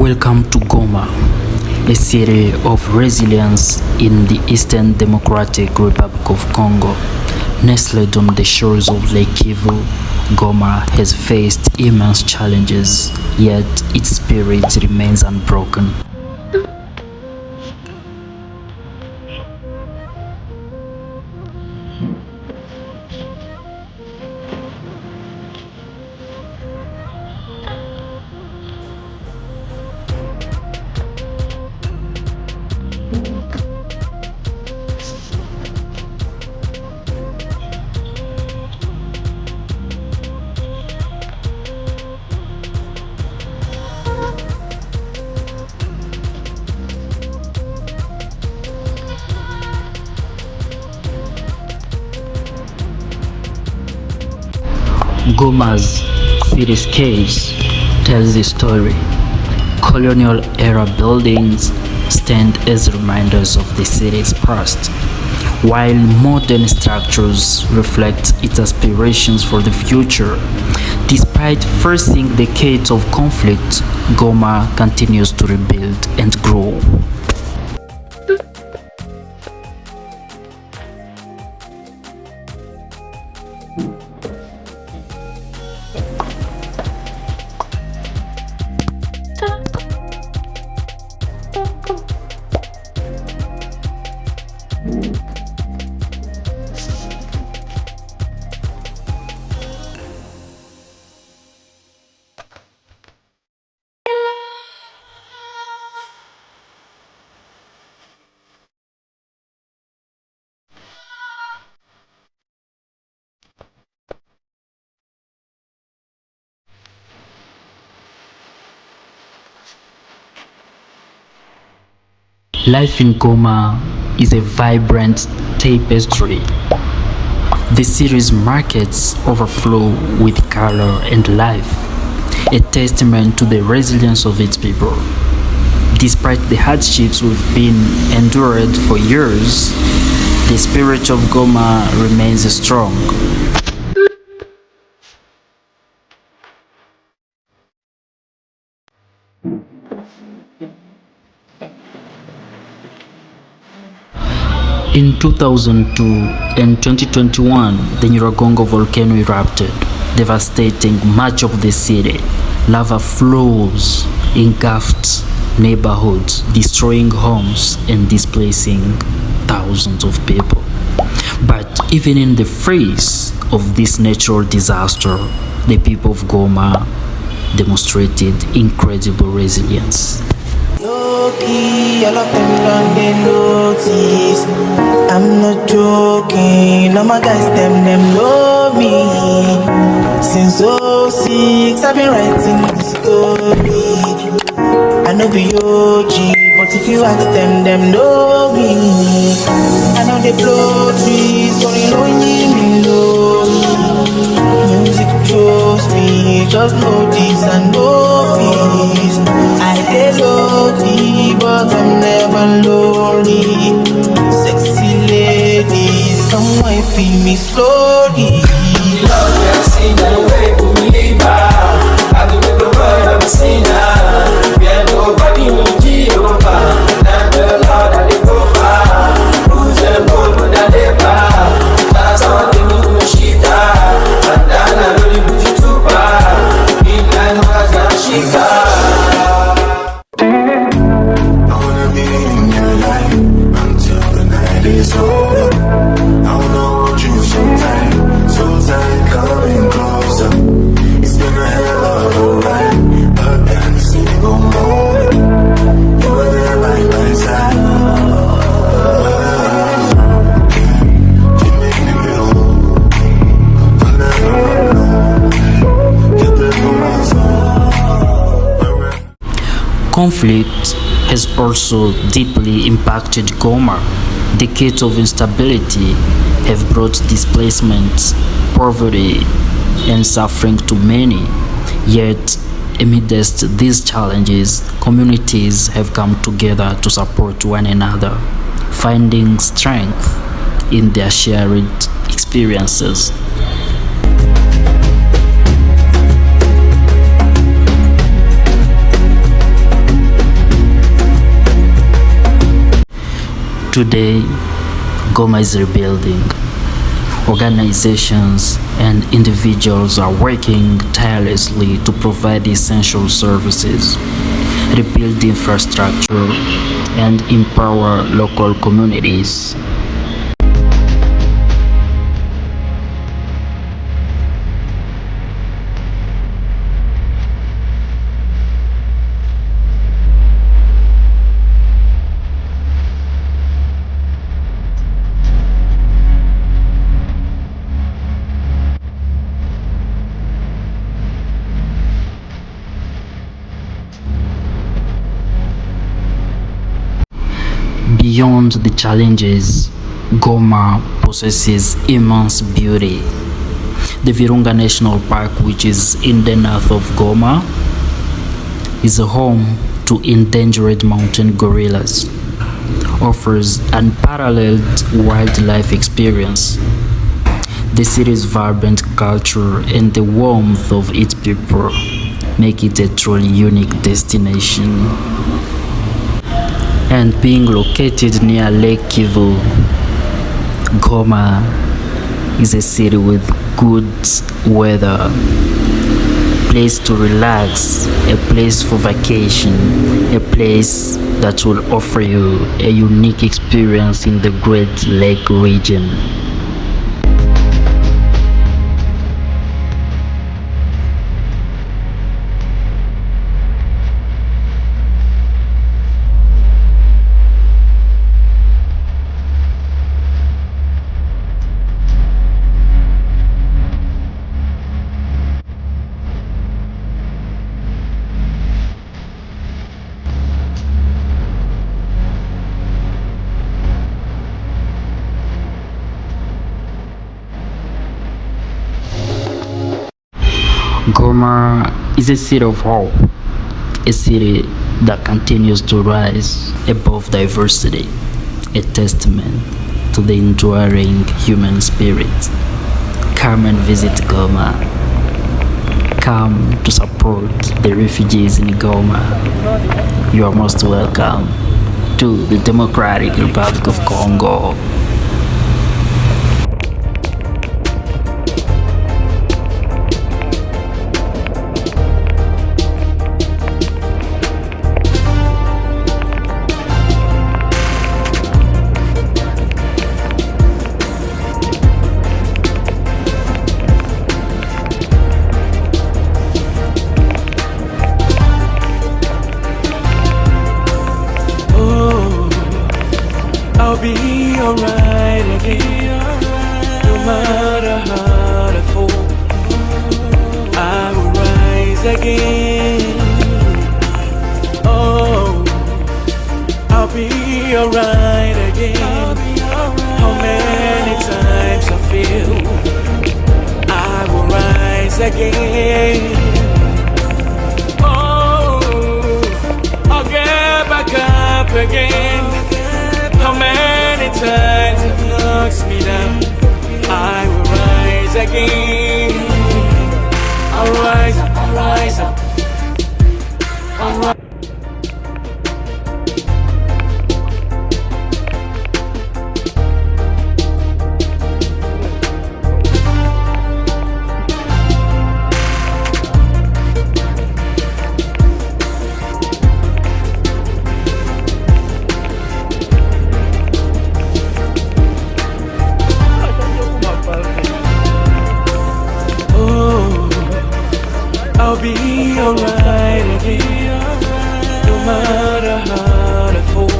Welcome to Goma, a city of resilience in the Eastern Democratic Republic of Congo. Nestled on the shores of Lake Kivu, Goma has faced immense challenges, yet its spirit remains unbroken. Goma's cityscapes tells the story. Colonial era buildings stand as reminders of the city's past, while modern structures reflect its aspirations for the future. Despite facing decades of conflict, Goma continues to rebuild and grow. Life in Goma is a vibrant tapestry. The city's markets overflow with color and life, a testament to the resilience of its people. Despite the hardships we've been endured for years, the spirit of Goma remains strong. In 2002 and 2021, the Nyiragongo volcano erupted, devastating much of the city. Lava flows engulfed neighborhoods, destroying homes and displacing thousands of people. But even in the face of this natural disaster, the people of Goma demonstrated incredible resilience. All of them done they notice. I'm not joking. All my guys them know me. Since '06 I've been writing this story. I know be OG, but if you ask them know me. I know they blow trees, only know me. Music chose me, just know this and know this. I did lonely, but I'm never lonely. Sexy ladies, come and feel me slowly. Love you seen the way we live. I do the world I've seen. We are nobody will be over. And the Lord that they go far. Who's the Lord that they bar? That's all they know she die. And then I really put you to bar. In line was that she got. It's over. I wanna hold you so tight, coming closer. It's been a hell of a ride, but every single moment you were there by my side. You make me feel when I know you're there for my soul. Conflict has also deeply impacted Goma. Decades of instability have brought displacement, poverty, and suffering to many. Yet, amidst these challenges, communities have come together to support one another, finding strength in their shared experiences. Today, Goma is rebuilding. Organizations and individuals are working tirelessly to provide essential services, rebuild infrastructure, and empower local communities. Beyond the challenges, Goma possesses immense beauty. The Virunga National Park, which is in the north of Goma, is a home to endangered mountain gorillas, offers unparalleled wildlife experience. The city's vibrant culture and the warmth of its people make it a truly unique destination. And being located near Lake Kivu, Goma is a city with good weather, place to relax, a place for vacation, a place that will offer you a unique experience in the Great Lake region. Goma is a city of hope, a city that continues to rise above diversity, a testament to the enduring human spirit. Come and visit Goma. Come to support the refugees in Goma. You are most welcome to the Democratic Republic of Congo. I'll be alright again, no matter how I fall. I will rise again. Oh, I'll be alright again. How many times I feel I will rise again. Oh, I'll get back up again. How many times it knocks me down, I will rise again. I'll rise up, I'll rise up, I'll rise. I'll be alright again, no matter how I fall.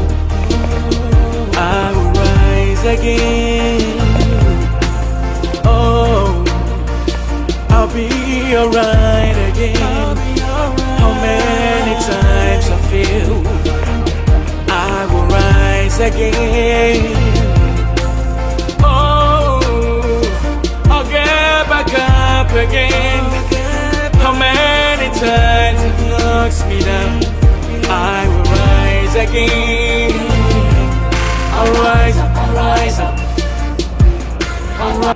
I will rise again. Oh, I'll be alright again. How many times I feel I will rise again. Oh, I'll get back up again. How many times it knocks me down, I will rise again. I'll rise up, I'll rise up, I'll rise.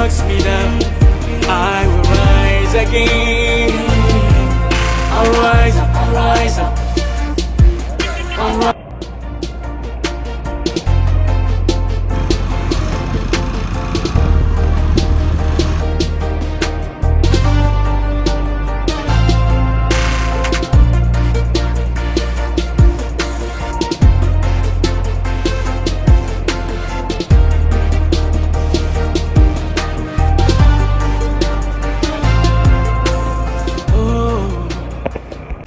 knocks me down, I will rise again. I'll rise up, I'll rise up, I'll rise.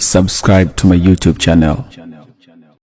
Subscribe to my YouTube channel.